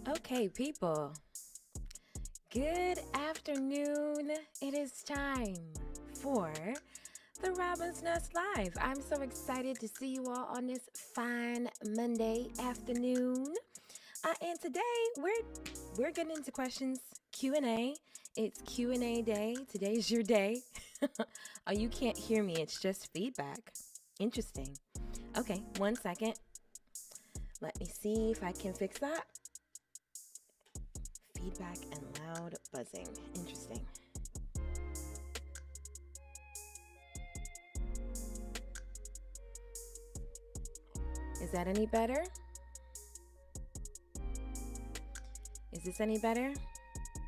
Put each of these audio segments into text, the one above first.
Okay, people. Good afternoon. It is time for the Robin's Nest Live. I'm so excited to see you all on this fine Monday afternoon. And today we're getting into questions Q&A. It's Q&A day. Today's your day. Oh, you can't hear me. It's just feedback. Interesting. Okay, 1 second. Let me see if I can fix that. Feedback and loud buzzing. Interesting. Is that any better? Is this any better?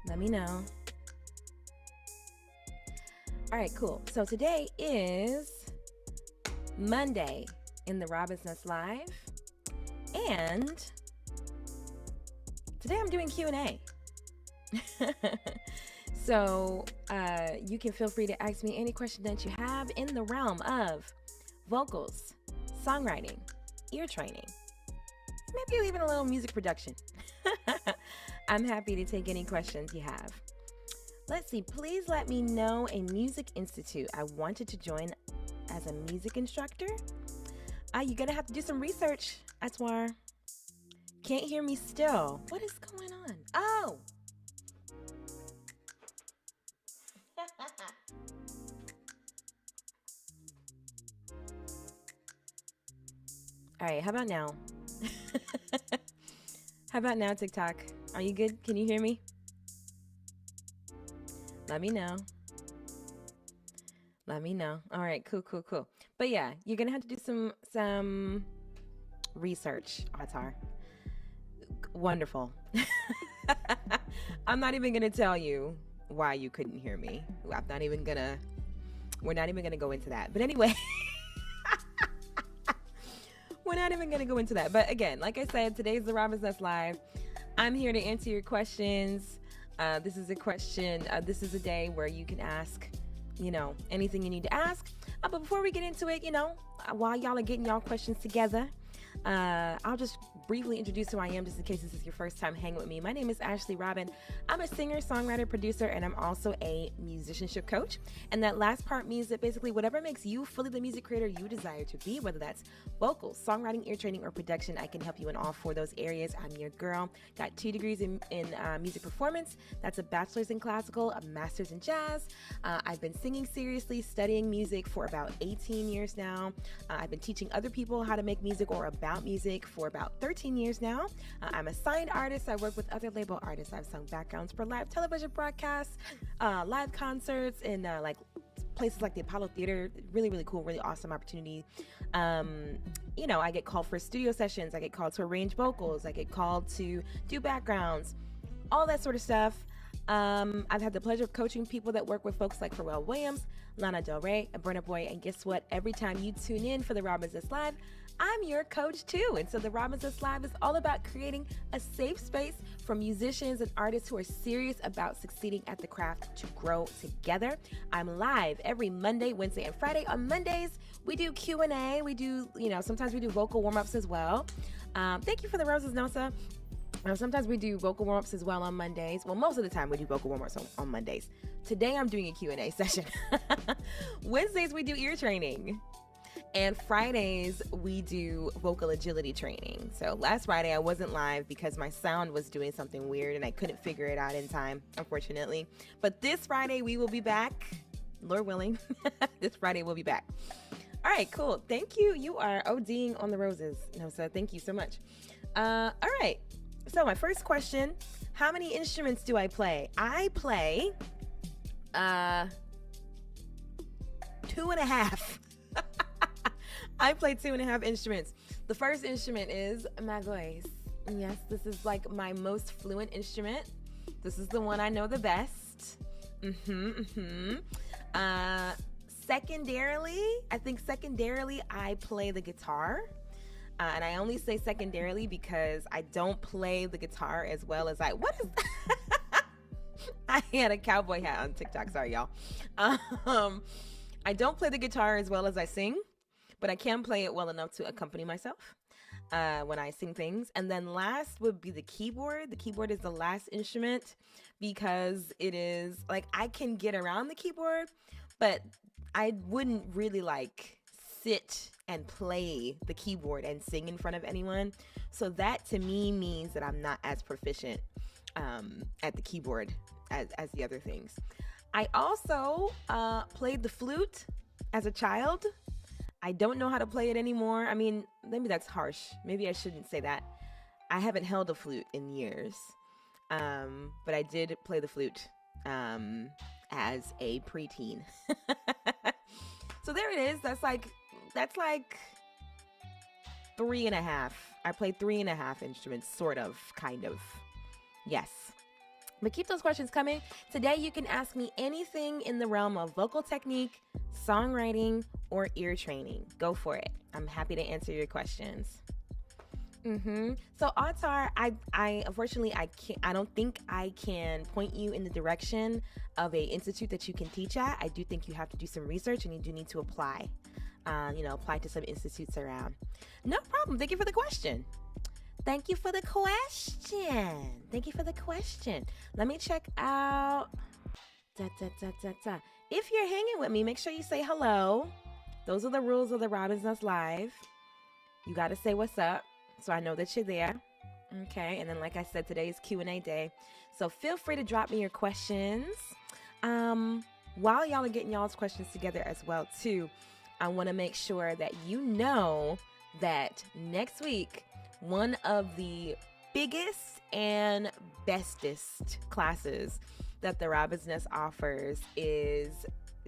Let me know. All right, cool. So today is Monday in the Robin's Nest Live. And today I'm doing Q&A. So you can feel free to ask me any question that you have in the realm of vocals, songwriting, ear training, maybe even a little music production. I'm happy to take any questions you have. Let's see, please let me know a music institute I wanted to join as a music instructor. You're gonna have to do some research, Atwar. Can't hear me still. What is going on? Oh! All right, how about now? How about now, TikTok? Are you good? Can you hear me? Let me know. Let me know. All right, cool. But yeah, you're gonna have to do some research, Atar. Wonderful. I'm not even gonna tell you why you couldn't hear me. We're not even gonna go into that. But anyway, we're not even gonna go into that. But again, like I said, today's the Robin's Nest Live. I'm here to answer your questions. This is a question. This is a day where you can ask, anything you need to ask. But before we get into it, while y'all are getting y'all questions together, I'll just briefly introduce who I am just in case this is your first time hanging with me. My name is Ashley Robin. I'm a singer, songwriter, producer, and I'm also a musicianship coach. And that last part means that basically whatever makes you fully the music creator you desire to be, whether that's vocals, songwriting, ear training, or production, I can help you in all four of those areas. I'm your girl. Got 2 degrees in music performance. That's a bachelor's in classical, a master's in jazz. I've been singing seriously, studying music for about 18 years now. I've been teaching other people how to make music or about music for about 13 years now. I'm a signed artist. I work with other label artists. I've sung backgrounds for live television broadcasts, live concerts in places like the Apollo Theater. Really cool, really awesome opportunity. I get called for studio sessions. I get called to arrange vocals. I get called to do backgrounds, all that sort of stuff. I've had the pleasure of coaching people that work with folks like Pharrell Williams, Lana Del Rey, and Burna Boy. And guess what? Every time you tune in for the Robin's Nest Live, I'm your coach too. And so the Robin's Nest Live is all about creating a safe space for musicians and artists who are serious about succeeding at the craft to grow together. I'm live every Monday, Wednesday, and Friday. On Mondays, we do Q&A. We do, sometimes we do vocal warm-ups as well. Thank you for the roses, Nosa. Sometimes we do vocal warm-ups as well on Mondays. Well, most of the time we do vocal warm-ups on Mondays. Today I'm doing a Q&A session. Wednesdays we do ear training. And Fridays we do vocal agility training. So last Friday I wasn't live because my sound was doing something weird and I couldn't figure it out in time, unfortunately. But this Friday we will be back, Lord willing. This Friday we'll be back. All right, cool. Thank you. You are ODing on the roses, Nosa. Thank you so much. All right. So my first question, how many instruments do I play? I play 2.5. I play 2.5 instruments. The first instrument is my voice. Yes, this is like my most fluent instrument. This is the one I know the best. Secondarily, I play the guitar. And I only say secondarily because I don't play the guitar as well as what is that? I had a cowboy hat on TikTok. Sorry, y'all. I don't play the guitar as well as I sing, but I can play it well enough to accompany myself when I sing things. And then last would be the keyboard. The keyboard is the last instrument because it is like I can get around the keyboard, but I wouldn't really like sit and play the keyboard and sing in front of anyone. So that to me means that I'm not as proficient at the keyboard as the other things. I also played the flute as a child. I don't know how to play it anymore. I mean, maybe that's harsh. Maybe I shouldn't say that. I haven't held a flute in years. But I did play the flute as a preteen. So there it is. That's like 3.5. I played 3.5 instruments, sort of, kind of. Yes. But keep those questions coming. Today you can ask me anything in the realm of vocal technique, songwriting, or ear training. Go for it. I'm happy to answer your questions. So Autar, I unfortunately I don't think I can point you in the direction of a institute that you can teach at. I do think you have to do some research and you do need to apply. Apply to some institutes around. No problem. Thank you for the question. Thank you for the question. Thank you for the question. Let me check out. If you're hanging with me, make sure you say hello. Those are the rules of the Robin's Nest Live. You got to say what's up so I know that you're there. Okay, and then like I said, today is Q&A day. So feel free to drop me your questions. While y'all are getting y'all's questions together as well, too, I want to make sure that you know that next week, one of the biggest and bestest classes that the Robin's Nest offers is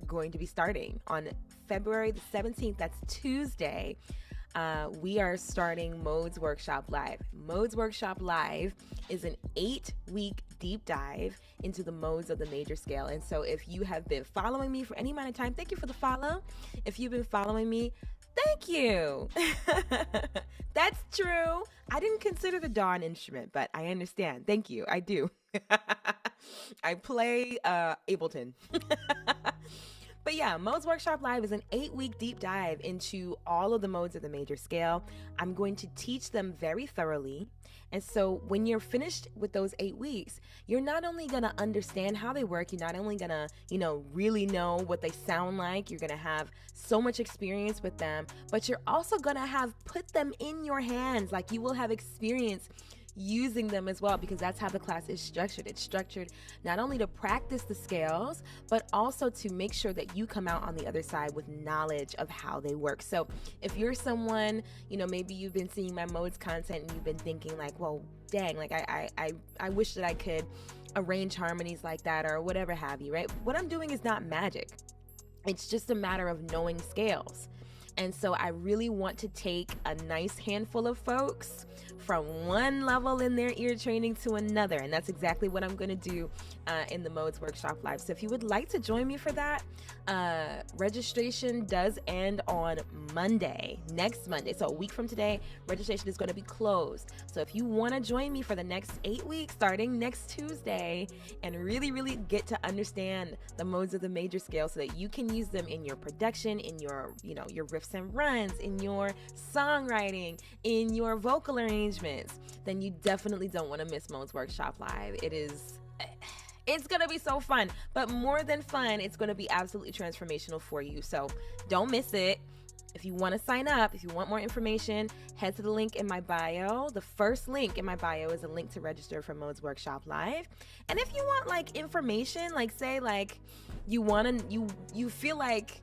going to be starting on February the 17th. That's Tuesday. We are starting Modes Workshop Live. Modes Workshop Live is an 8-week deep dive into the modes of the major scale. And so if you have been following me for any amount of time, thank you for the follow. If you've been following me, thank you. That's true. I didn't consider the dawn instrument, but I understand. Thank you. I do. I play Ableton. But yeah, Modes Workshop Live is an 8-week deep dive into all of the modes of the major scale. I'm going to teach them very thoroughly. And so when you're finished with those 8 weeks, you're not only going to understand how they work, you're not only going to, really know what they sound like, you're going to have so much experience with them, but you're also going to have put them in your hands. Like you will have experience using them as well, because that's how the class is structured. It's structured not only to practice the scales, but also to make sure that you come out on the other side with knowledge of how they work. So if you're someone, maybe you've been seeing my modes content and you've been thinking like, well, dang, like I wish that I could arrange harmonies like that or whatever have you, right? What I'm doing is not magic. It's just a matter of knowing scales. And so I really want to take a nice handful of folks from one level in their ear training to another. And that's exactly what I'm going to do in the Modes Workshop Live. So if you would like to join me for that, registration does end on Monday, next Monday. So a week from today, registration is going to be closed. So if you want to join me for the next 8 weeks, starting next Tuesday, and really, really get to understand the modes of the major scale so that you can use them in your production, in your, your riffs and runs, in your songwriting, in your vocal arrangements, then you definitely don't want to miss Modes Workshop Live. It's going to be so fun, but more than fun, it's going to be absolutely transformational for you. So don't miss it. If you want to sign up, if you want more information, head to the link in my bio. The first link in my bio is a link to register for Modes Workshop Live. And if you want like information, like say like you feel like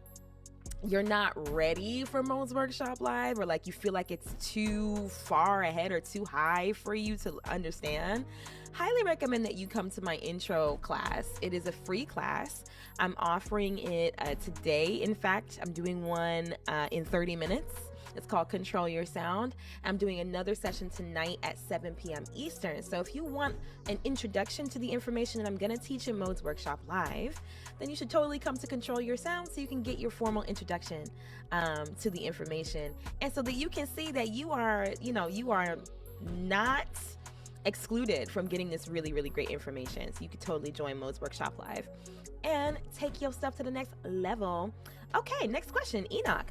you're not ready for Modes Workshop Live, or like you feel like it's too far ahead or too high for you to understand, highly recommend that you come to my intro class. It is a free class. I'm offering it today. In fact, I'm doing one in 30 minutes. It's called Control Your Sound. I'm doing another session tonight at 7 p.m. Eastern. So if you want an introduction to the information that I'm going to teach in Modes Workshop Live, then you should totally come to Control Your Sound so you can get your formal introduction to the information. And so that you can see that you are not excluded from getting this really, really great information. So you could totally join Modes Workshop Live and take your stuff to the next level. Okay, next question, Enoch.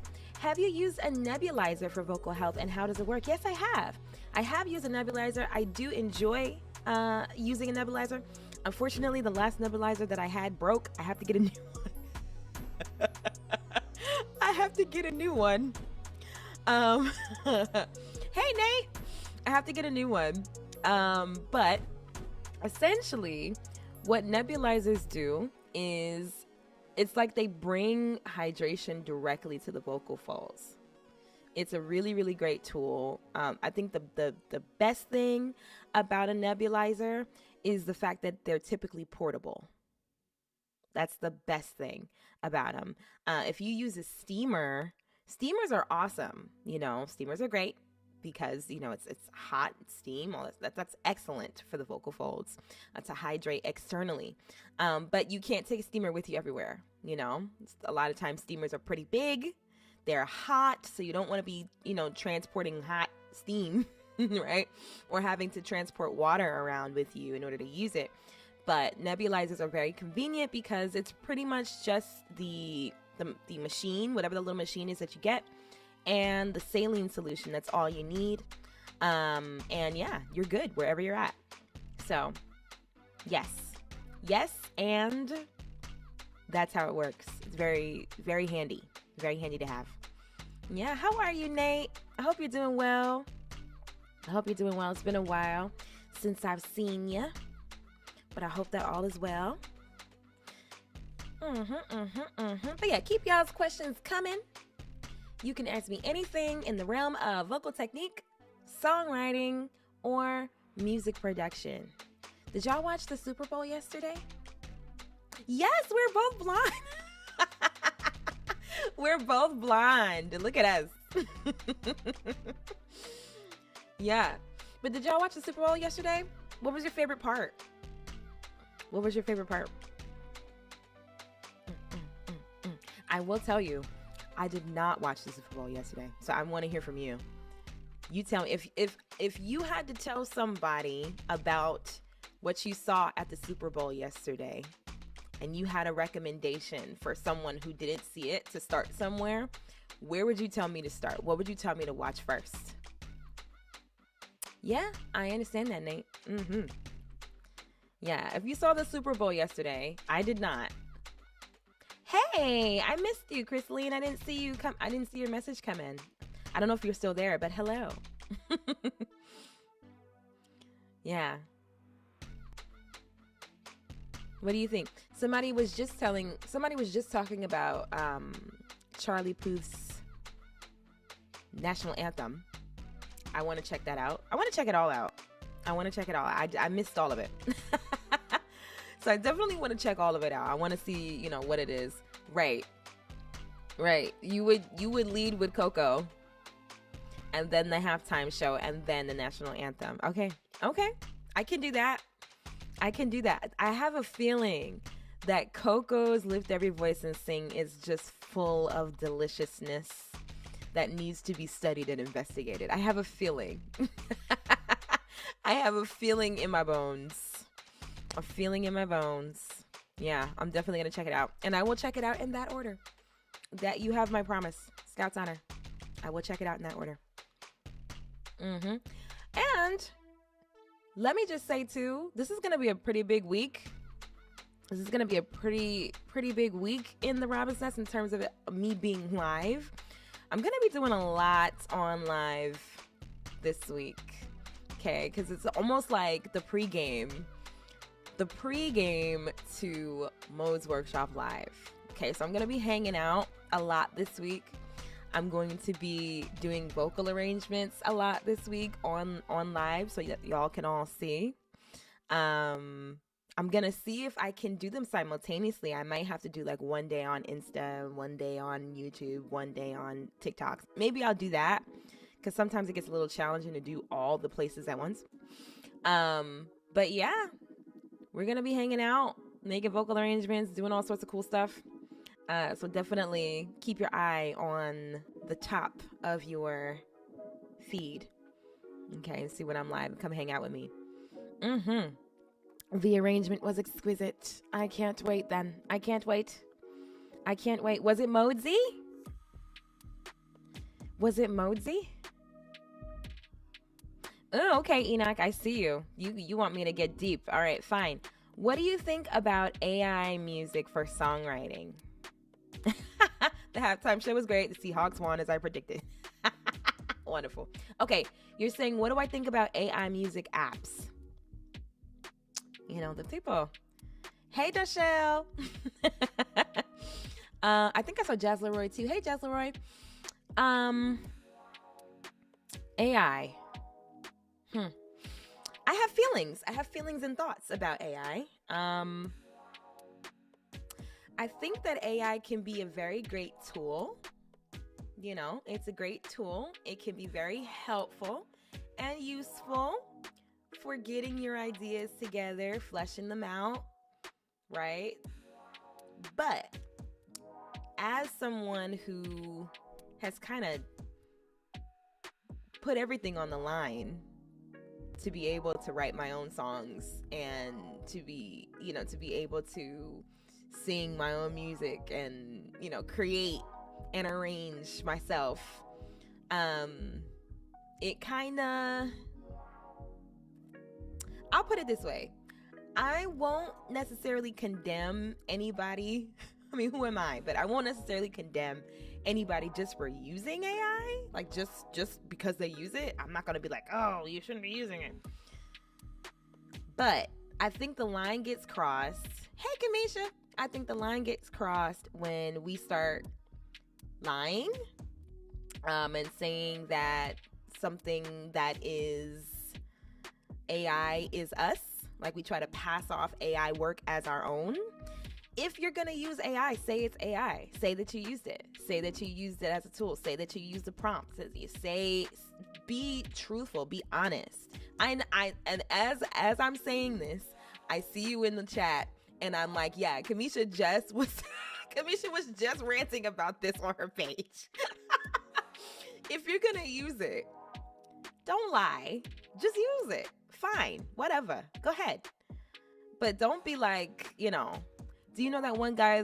have you used a nebulizer for vocal health and how does it work? Yes, I have. I have used a nebulizer. I do enjoy using a nebulizer. Unfortunately, the last nebulizer that I had broke. I have to get a new one. I have to get a new one. Hey, Nate. I have to get a new one. But essentially, what nebulizers do is it's like they bring hydration directly to the vocal folds. It's a really, really great tool. I think the best thing about a nebulizer is the fact that they're typically portable. That's the best thing about them. If you use a steamer, steamers are awesome. You know, steamers are great because, you know, it's hot steam. All that's excellent for the vocal folds to hydrate externally. But you can't take a steamer with you everywhere. You know, a lot of times steamers are pretty big. They're hot, so you don't want to be, you know, transporting hot steam, right? Or having to transport water around with you in order to use it. But nebulizers are very convenient because it's pretty much just the machine, whatever the little machine is that you get, and the saline solution. That's all you need. And yeah, you're good wherever you're at. So yes, and that's how it works. It's very, very handy. Very handy to have. Yeah, how are you, Nate? I hope you're doing well. It's been a while since I've seen you, but I hope that all is well. But yeah, keep y'all's questions coming. You can ask me anything in the realm of vocal technique, songwriting, or music production. Did y'all watch the Super Bowl yesterday? Yes, we're both blind. We're both blind. Look at us. Yeah. But did y'all watch the Super Bowl yesterday? What was your favorite part? I will tell you, I did not watch the Super Bowl yesterday. So I want to hear from you. You tell me if you had to tell somebody about what you saw at the Super Bowl yesterday, and you had a recommendation for someone who didn't see it to start somewhere, where would you tell me to start? What would you tell me to watch first? Yeah, I understand that, Nate. Yeah, if you saw the Super Bowl yesterday, I did not. Hey, I missed you, Chrisleen. I didn't see you come. I didn't see your message come in. I don't know if you're still there, but hello. Yeah. What do you think? Somebody was just talking about Charlie Puth's national anthem. I want to check that out. I want to check it all out. I missed all of it. So I definitely want to check all of it out. I want to see, you know, what it is. Right. You would lead with Coco, and then the halftime show, and then the national anthem. Okay. I can do that. I have a feeling that Coco's Lift Every Voice and Sing is just full of deliciousness that needs to be studied and investigated. I have a feeling. I have a feeling in my bones. Yeah, I'm definitely going to check it out. And I will check it out in that order. That you have my promise. Scout's honor. I will check it out in that order. And let me just say, too, this is going to be a pretty big week. This is going to be a pretty big week in the Robin's Nest in terms of me being live. I'm going to be doing a lot on live this week. Okay, because it's almost like the pregame to Mode's Workshop Live. Okay, so I'm going to be hanging out a lot this week. I'm going to be doing vocal arrangements a lot this week on live so that y'all can all see. I'm going to see if I can do them simultaneously. I might have to do like one day on Insta, one day on YouTube, one day on TikTok. Maybe I'll do that because sometimes it gets a little challenging to do all the places at once. But yeah, we're going to be hanging out, making vocal arrangements, doing all sorts of cool stuff. So definitely keep your eye on the top of your feed. Okay, and see when I'm live. Come hang out with me. The arrangement was exquisite. I can't wait then. I can't wait. Was it Modesy? Was it Modsy? Oh, okay, Enoch, I see you. You want me to get deep. All right, fine. What do you think about AI music for songwriting? The halftime show was great. The Seahawks won as I predicted. Wonderful. Okay, you're saying, what do I think about AI music apps? You know, the people. Hey, Dashelle. I think I saw Jazz Leroy too. Hey, Jazz Leroy. AI. I have feelings. I have feelings and thoughts about AI. I think that AI can be a very great tool. You know, it's a great tool. It can be very helpful and useful for getting your ideas together, fleshing them out, right? But as someone who has kind of put everything on the line to be able to write my own songs and to be, you know, to be able to sing my own music and, you know, create and arrange myself, it kind of, I'll put it this way. I won't necessarily condemn anybody. I mean, who am I? But I won't necessarily condemn anybody just for using AI. Like, just because they use it. I'm not going to be like, oh, you shouldn't be using it. But I think the line gets crossed. Hey, Kamisha. I think the line gets crossed when we start lying and saying that something that is AI is us. Like, we try to pass off AI work as our own. If you're going to use AI, say it's AI. Say that you used it. Say that you used it as a tool. Say that you used the prompts. Say, be truthful, be honest. And as I'm saying this, I see you in the chat and I'm like, yeah, Kamisha was just ranting about this on her page. If you're going to use it, don't lie. Just use it. Fine. Whatever. Go ahead. But don't be like, you know, do you know that one guy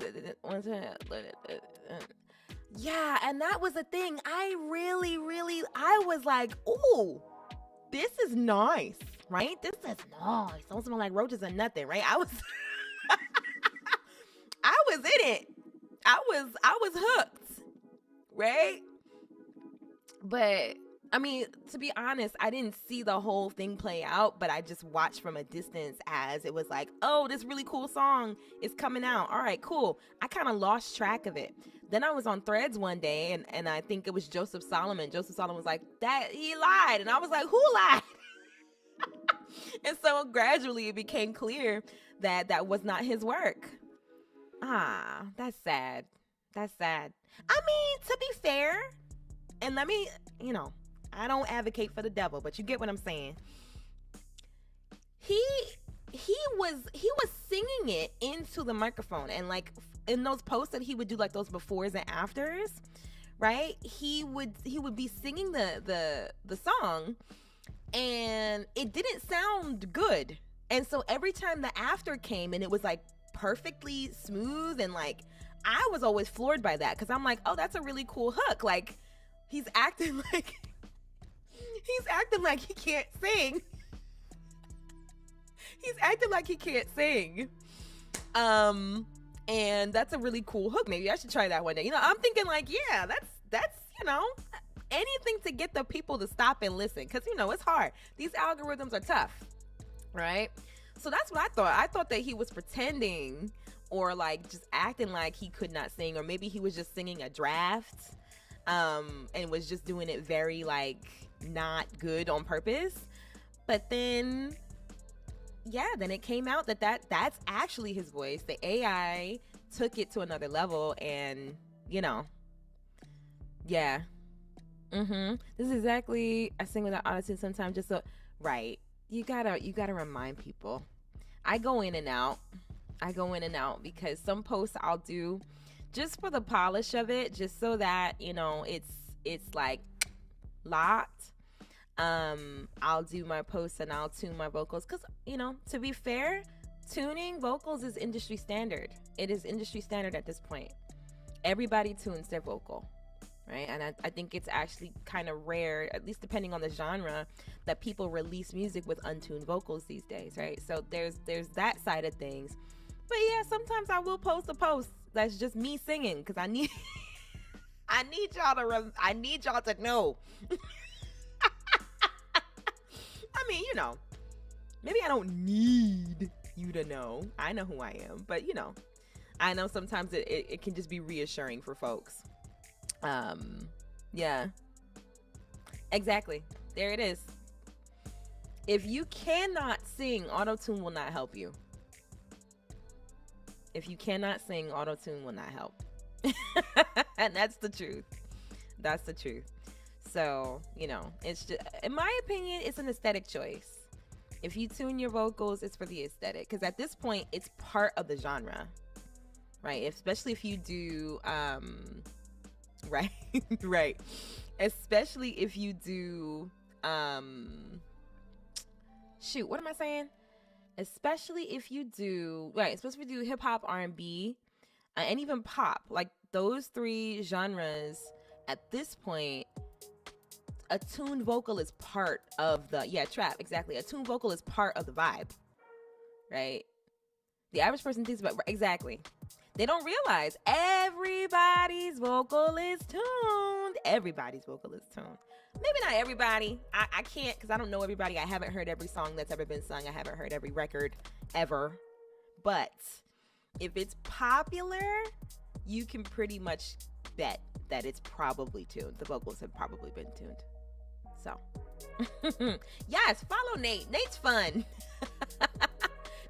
yeah, and that was the thing. I was like, ooh, this is nice, right? This is nice. Don't smell like roaches or nothing, right? I was in it. I was hooked, right? But I mean, to be honest, I didn't see the whole thing play out, but I just watched from a distance as it was like, oh, this really cool song is coming out. All right, cool. I kind of lost track of it. Then I was on Threads one day, and I think it was Joseph Solomon. Joseph Solomon was like, that he lied. And I was like, who lied? And so gradually it became clear that that was not his work. Ah, that's sad. That's sad. I mean, to be fair, and let me, you know, I don't advocate for the devil, but you get what I'm saying. He was singing it into the microphone, and like in those posts that he would do, like those befores and afters, right? He would be singing the song, and it didn't sound good. And so every time the after came and it was like perfectly smooth, and like I was always floored by that, because I'm like, oh, that's a really cool hook. Like he's acting like he can't sing. He's acting like he can't sing. And that's a really cool hook. Maybe I should try that one day. You know, I'm thinking like, yeah, that's, you know, anything to get the people to stop and listen. Because, you know, it's hard. These algorithms are tough, right? So that's what I thought. I thought that he was pretending or like just acting like he could not sing, or maybe he was just singing a draft and was just doing it very like not good on purpose. But then yeah, then it came out that's actually his voice. The AI took it to another level, and you know, yeah. This is exactly, I sing without auto-tune sometimes, just so right. You gotta remind people. I go in and out because some posts I'll do just for the polish of it, just so that, you know, it's like locked. I'll do my posts and I'll tune my vocals, because, you know, to be fair, tuning vocals is industry standard. It is industry standard at this point. Everybody tunes their vocal, right? And I think it's actually kind of rare, at least depending on the genre, that people release music with untuned vocals these days, right? So there's that side of things. But yeah, sometimes I will post a post that's just me singing because I need I need y'all to know. I mean, you know, maybe I don't need you to know. I know who I am, but you know, I know sometimes it can just be reassuring for folks. Yeah, exactly. There it is. If you cannot sing, auto-tune will not help you. If you cannot sing, auto-tune will not help. And that's the truth. That's the truth. So, you know, it's just, in my opinion, it's an aesthetic choice. If you tune your vocals, it's for the aesthetic. Because at this point, it's part of the genre. Right? Especially if you do, right, right. Especially if you do, shoot, what am I saying? Especially if you do, right, especially if you do hip hop, R&B, and even pop. Like those three genres, at this point, a tuned vocal is part of the, trap, exactly. A tuned vocal is part of the vibe, right? The average person thinks about, exactly. They don't realize everybody's vocal is tuned. Everybody's vocal is tuned. Maybe not everybody. I can't, because I don't know everybody. I haven't heard every song that's ever been sung. I haven't heard every record ever. But if it's popular, you can pretty much bet that it's probably tuned. The vocals have probably been tuned. So, yes, follow Nate. Nate's fun.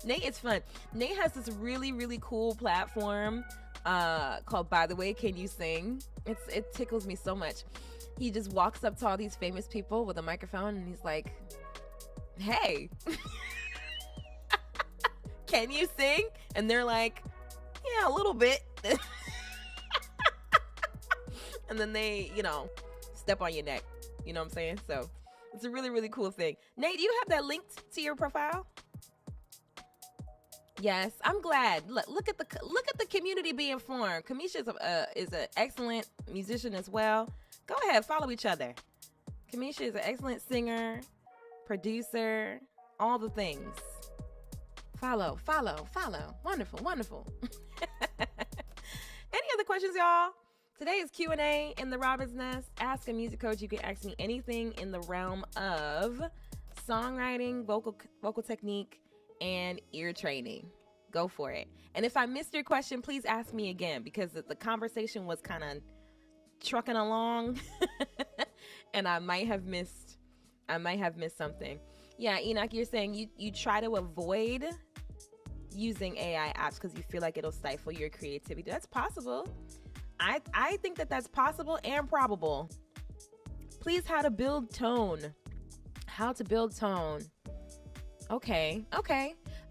Nate is fun. Nate has this really, really cool platform called By the Way, Can You Sing? It tickles me so much. He just walks up to all these famous people with a microphone and he's like, hey, can you sing? And they're like, yeah, a little bit. And then they, you know, step on your neck. You know what I'm saying? So it's a really, really cool thing. Nate, do you have that linked to your profile? Yes, I'm glad. Look at the community being formed. Kamisha is an excellent musician as well. Go ahead, follow each other. Kamisha is an excellent singer, producer, all the things. Follow. Wonderful. Any other questions, y'all? Today is Q&A in the Robin's Nest. Ask a music coach. You can ask me anything in the realm of songwriting, vocal technique, and ear training. Go for it. And if I missed your question, please ask me again, because the conversation was kind of trucking along and I might have missed something. Yeah, Enoch, you're saying you try to avoid using AI apps because you feel like it'll stifle your creativity. That's possible. I think that's possible and probable. Please, how to build tone. Okay.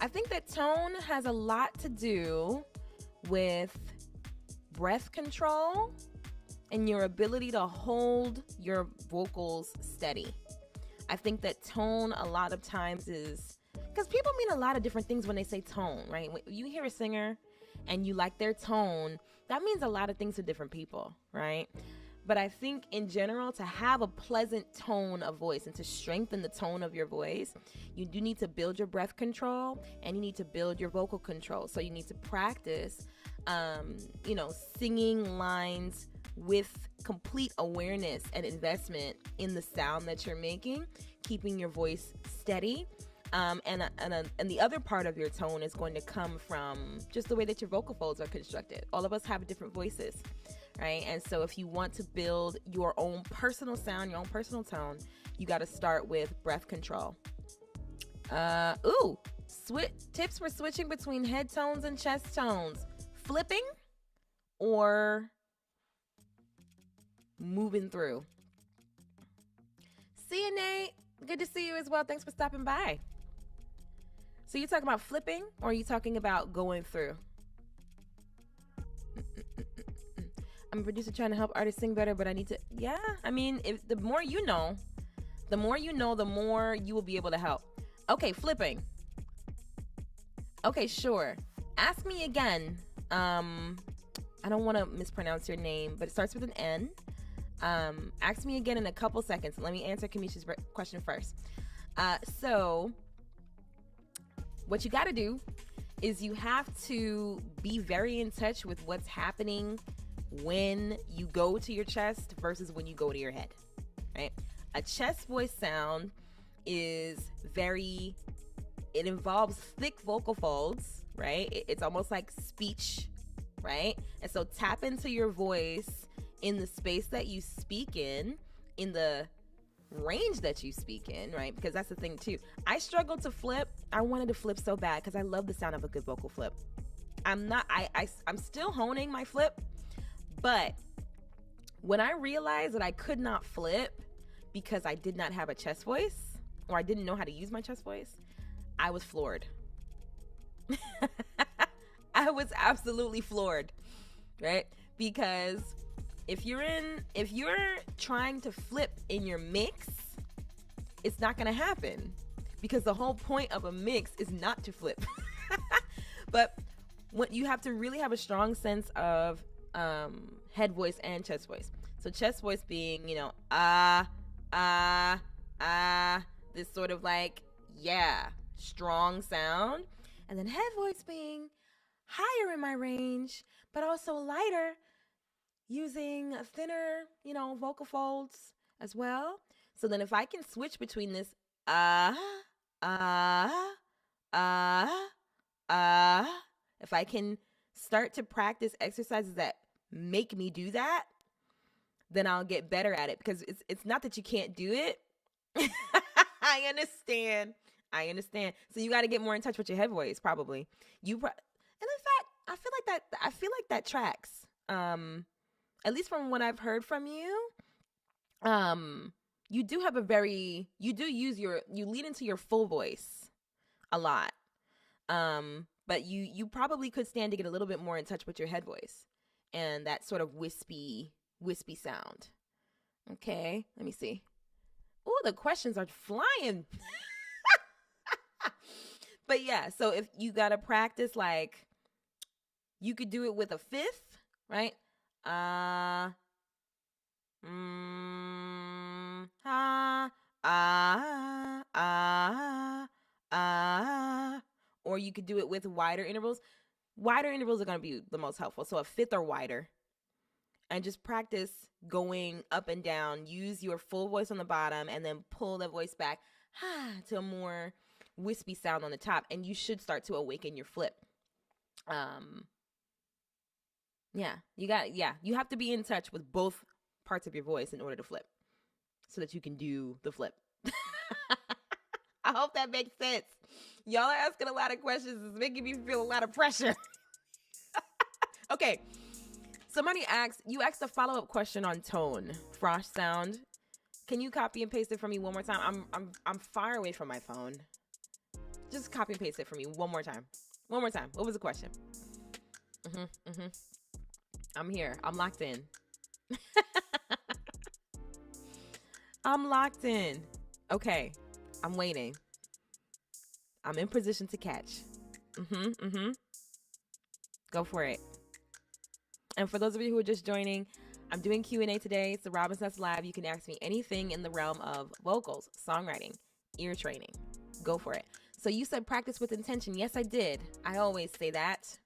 I think that tone has a lot to do with breath control and your ability to hold your vocals steady. I think that tone a lot of times is, because people mean a lot of different things when they say tone, right? When you hear a singer and you like their tone, that means a lot of things to different people, right? But I think in general, to have a pleasant tone of voice and to strengthen the tone of your voice, you do need to build your breath control and you need to build your vocal control. So you need to practice, singing lines with complete awareness and investment in the sound that you're making, keeping your voice steady. And the other part of your tone is going to come from just the way that your vocal folds are constructed. All of us have different voices, right? And so if you want to build your own personal sound, your own personal tone, you got to start with breath control. Tips for switching between head tones and chest tones. Flipping or moving through. See you, Nate. Good to see you as well. Thanks for stopping by. So you're talking about flipping, or are you talking about going through? I'm a producer trying to help artists sing better, but I need to, if the more you know, the more you will be able to help. Okay, flipping. Okay, sure. Ask me again. I don't want to mispronounce your name, but it starts with an N. Ask me again in a couple seconds. Let me answer Kamisha's question first. So what you got to do is you have to be very in touch with what's happening when you go to your chest versus when you go to your head, right? A chest voice sound is it involves thick vocal folds, right? It's almost like speech, right? And so tap into your voice in the space that you speak in the range that you speak in, right? Because that's the thing too. I struggled to flip. I wanted to flip so bad because I love the sound of a good vocal flip. I'm still honing my flip, but when I realized that I could not flip because I did not have a chest voice, or I didn't know how to use my chest voice, I was floored. I was absolutely floored, right? Because if you're trying to flip in your mix, it's not going to happen, because the whole point of a mix is not to flip. But what you have to really have a strong sense of head voice and chest voice. So chest voice being, this sort of like, strong sound. And then head voice being higher in my range, but also lighter, using thinner, vocal folds as well. So then if I can switch between this if I can start to practice exercises that make me do that, then I'll get better at it, because it's not that you can't do it. I understand. So you got to get more in touch with your head voice, probably. And in fact, I feel like that tracks. At least from what I've heard from you, you do have you lean into your full voice a lot. But you probably could stand to get a little bit more in touch with your head voice and that sort of wispy sound. Okay, let me see. Oh, the questions are flying. But yeah, so if you got to practice, like, you could do it with a fifth, right? Or you could do it with wider intervals. Wider intervals are going to be the most helpful. So a fifth or wider. And just practice going up and down. Use your full voice on the bottom and then pull the voice back to a more wispy sound on the top. And you should start to awaken your flip. You have to be in touch with both parts of your voice in order to flip, so that you can do the flip. I hope that makes sense. Y'all are asking a lot of questions. It's making me feel a lot of pressure. Okay. Somebody asked a follow-up question on tone, frosh sound. Can you copy and paste it for me one more time? I'm far away from my phone. Just copy and paste it for me one more time. One more time. What was the question? I'm here. I'm locked in. I'm locked in. Okay. I'm waiting. I'm in position to catch. Go for it. And for those of you who are just joining, I'm doing Q&A today. It's the Robin's Nest Live. You can ask me anything in the realm of vocals, songwriting, ear training. Go for it. So you said practice with intention. Yes, I did. I always say that.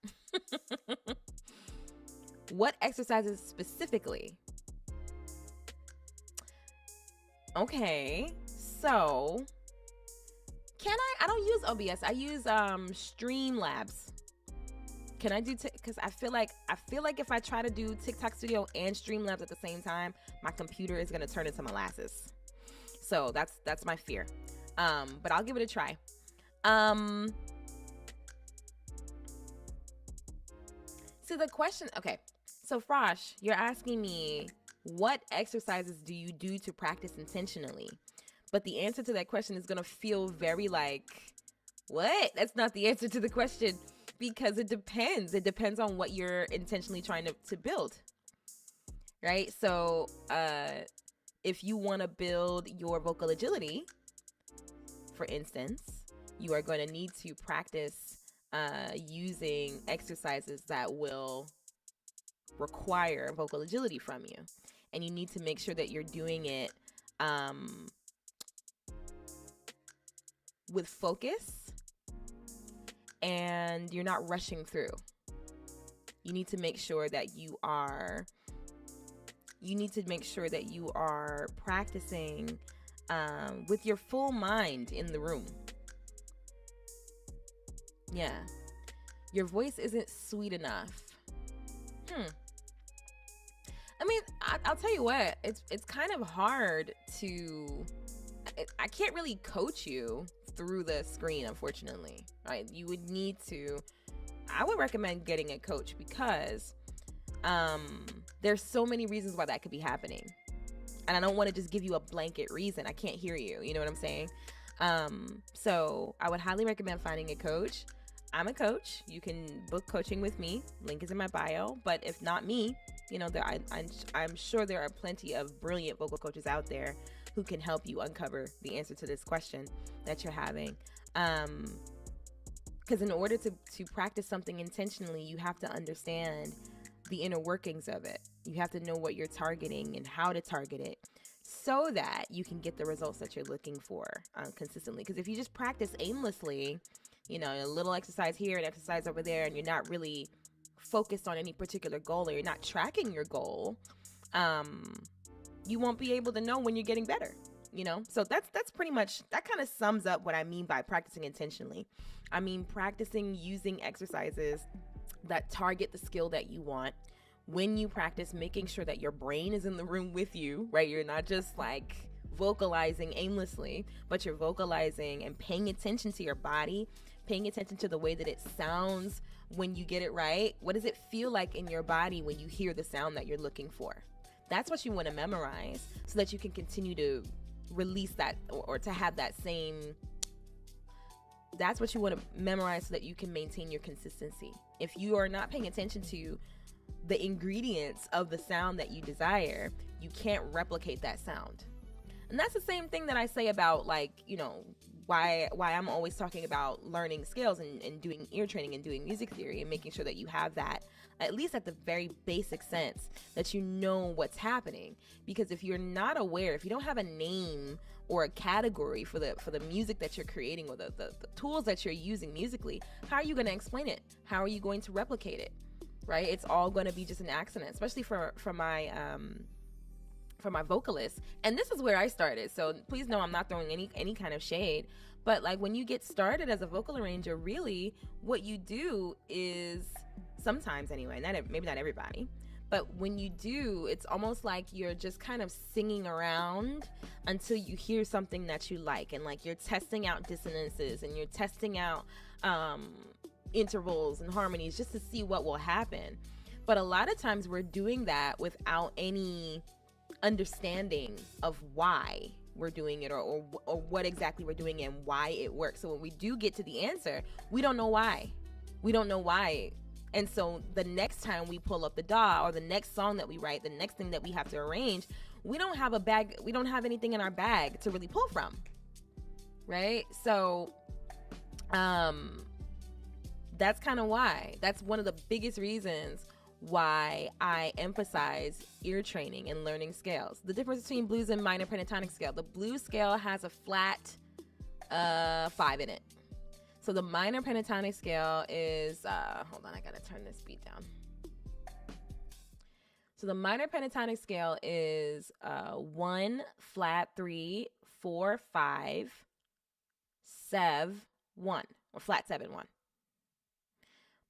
What exercises specifically? Okay, so I don't use OBS. I use Streamlabs. Can I do because I feel like if I try to do TikTok Studio and Streamlabs at the same time, my computer is gonna turn into molasses. So that's my fear. But I'll give it a try. So the question, okay. So Frosh, you're asking me, what exercises do you do to practice intentionally? But the answer to that question is going to feel very like, what? That's not the answer to the question, because it depends. It depends on what you're intentionally trying to build, right? So if you want to build your vocal agility, for instance, you are going to need to practice using exercises that will require vocal agility from you. and you need to make sure that you're doing it with focus, and you're not rushing through. You need to make sure that you are practicing with your full mind in the room. Yeah. Your voice isn't sweet enough. I mean, I'll tell you what, it's kind of hard to, I can't really coach you through the screen, unfortunately, right? You would need to, I would recommend getting a coach, because there's so many reasons why that could be happening. And I don't want to just give you a blanket reason. I can't hear you. You know what I'm saying? So I would highly recommend finding a coach. I'm a coach. You can book coaching with me. Link is in my bio. But if not me, you know, I'm sure there are plenty of brilliant vocal coaches out there who can help you uncover the answer to this question that you're having. Because in order to practice something intentionally, you have to understand the inner workings of it. You have to know what you're targeting and how to target it, so that you can get the results that you're looking for consistently. Because if you just practice aimlessly, you know, a little exercise here and exercise over there, and you're not really focused on any particular goal, or you're not tracking your goal, you won't be able to know when you're getting better, you know? So that's pretty much, that kind of sums up what I mean by practicing intentionally. I mean, practicing using exercises that target the skill that you want. When you practice, making sure that your brain is in the room with you, right? You're not just like vocalizing aimlessly, but you're vocalizing and paying attention to your body, paying attention to the way that it sounds when you get it right. What does it feel like in your body when you hear the sound that you're looking for? That's what you want to memorize, so that you can continue to release that, or to have that same. That's what you want to memorize, so that you can maintain your consistency. If you are not paying attention to the ingredients of the sound that you desire, you can't replicate that sound. And that's the same thing that I say about, like, you know, why I'm always talking about learning scales and doing ear training and doing music theory, and making sure that you have that, at least at the very basic sense, that you know what's happening. Because if you're not aware, if you don't have a name or a category for the music that you're creating, or the tools that you're using musically, how are you going to explain it? How are you going to replicate it? Right? It's all going to be just an accident, especially for my vocalists. And this is where I started, so please know I'm not throwing any kind of shade. But like, when you get started as a vocal arranger, really what you do is, sometimes anyway, maybe not everybody, but when you do, it's almost like you're just kind of singing around until you hear something that you like, and like you're testing out dissonances, and you're testing out intervals and harmonies, just to see what will happen. But a lot of times we're doing that without any understanding of why we're doing it, or what exactly we're doing and why it works. So when we do get to the answer, we don't know why. And so the next time we pull up the DAW, or the next song that we write, the next thing that we have to arrange, we don't have anything in our bag to really pull from, right? So that's kind of why. That's one of the biggest reasons why I emphasize ear training and learning scales. The difference between blues and minor pentatonic scale. The blues scale has a flat 5 in it. So the minor pentatonic scale is, hold on, I gotta turn this beat down. So the minor pentatonic scale is 1, flat 3, 4, 5, 7, 1, or flat 7, 1.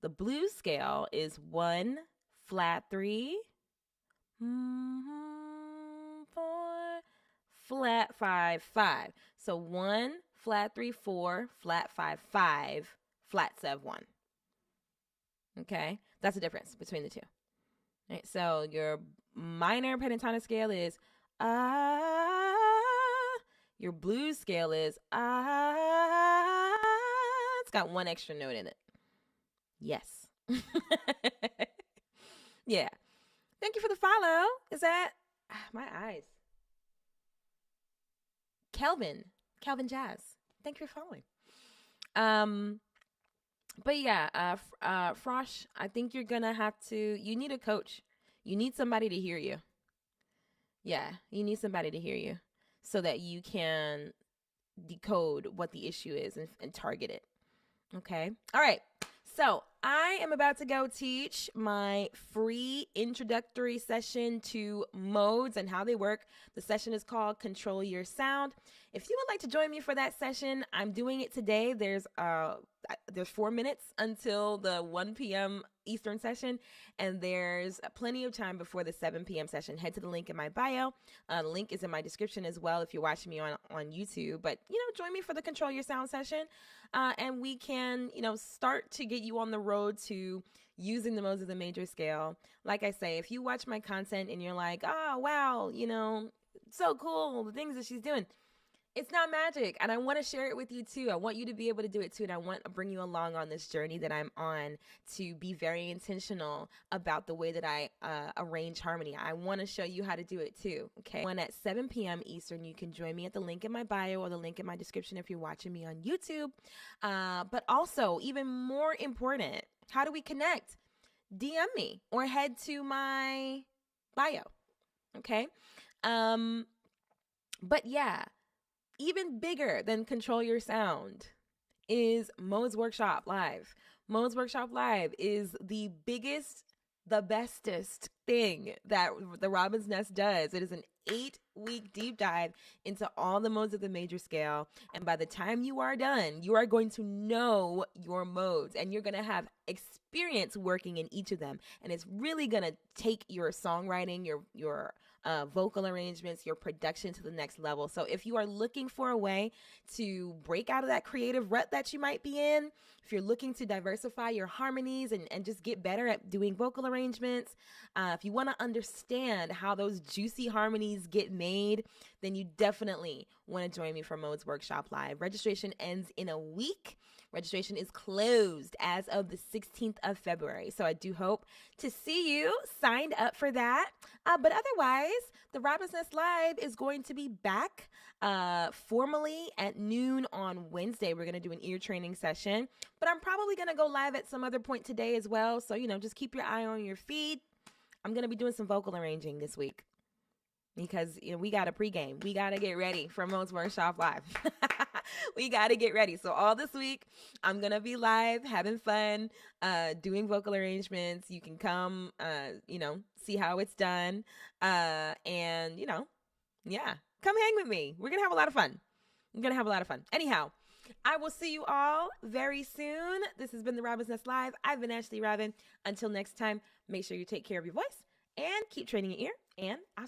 The blues scale is 1, flat 3, 4, flat 5, 5. So 1, flat 3, 4, flat 5, 5, flat 7, 1. Okay, that's the difference between the two. Right, so your minor pentatonic scale is your blues scale is It's got one extra note in it. Yes. Yeah. Thank you for the follow. Is that my eyes? Kelvin Jazz. Thank you for following. But yeah, Frosh, I think you're gonna have to. You need a coach. You need somebody to hear you. Yeah, you need somebody to hear you so that you can decode what the issue is and target it. Okay. All right. So I am about to go teach my free introductory session to modes and how they work. The session is called Control Your Sound. If you would like to join me for that session, I'm doing it today. There's 4 minutes until the 1 p.m. Eastern session, and there's plenty of time before the 7 p.m. session. Head to the link in my bio. The link is in my description as well if you're watching me on YouTube. But, join me for the Control Your Sound session, and we can, start to get you on the road to using the modes of the major scale. Like I say, if you watch my content and you're like, oh, wow, so cool, the things that she's doing. It's not magic, and I want to share it with you too. I want you to be able to do it too, and I want to bring you along on this journey that I'm on to be very intentional about the way that I arrange harmony. I want to show you how to do it too, okay? At 7 p.m. Eastern, you can join me at the link in my bio or the link in my description if you're watching me on YouTube. But also, even more important, how do we connect? DM me or head to my bio, okay? But yeah. Even bigger than Control Your Sound is Modes Workshop Live. Modes Workshop Live is the biggest, the bestest thing that the Robin's Nest does. It is an 8-week deep dive into all the modes of the major scale. And by the time you are done, you are going to know your modes and you're going to have experience working in each of them. And it's really going to take your songwriting, your vocal arrangements, your production to the next level. So if you are looking for a way to break out of that creative rut that you might be in, if you're looking to diversify your harmonies and just get better at doing vocal arrangements, if you want to understand how those juicy harmonies get made, then you definitely want to join me for Modes Workshop Live. Registration ends in a week. Registration is closed as of the 16th of February. So I do hope to see you signed up for that. But otherwise, the Robin's Nest Live is going to be back formally at noon on Wednesday. We're going to do an ear training session, but I'm probably going to go live at some other point today as well. So, just keep your eye on your feed. I'm going to be doing some vocal arranging this week because we got a pregame. We got to get ready for Modes Workshop Live. We got to get ready. So all this week, I'm going to be live, having fun, doing vocal arrangements. You can come, see how it's done. And, yeah, come hang with me. We're going to have a lot of fun. Anyhow, I will see you all very soon. This has been the Robin's Nest Live. I've been Ashley Robin. Until next time, make sure you take care of your voice and keep training your ear. And I'll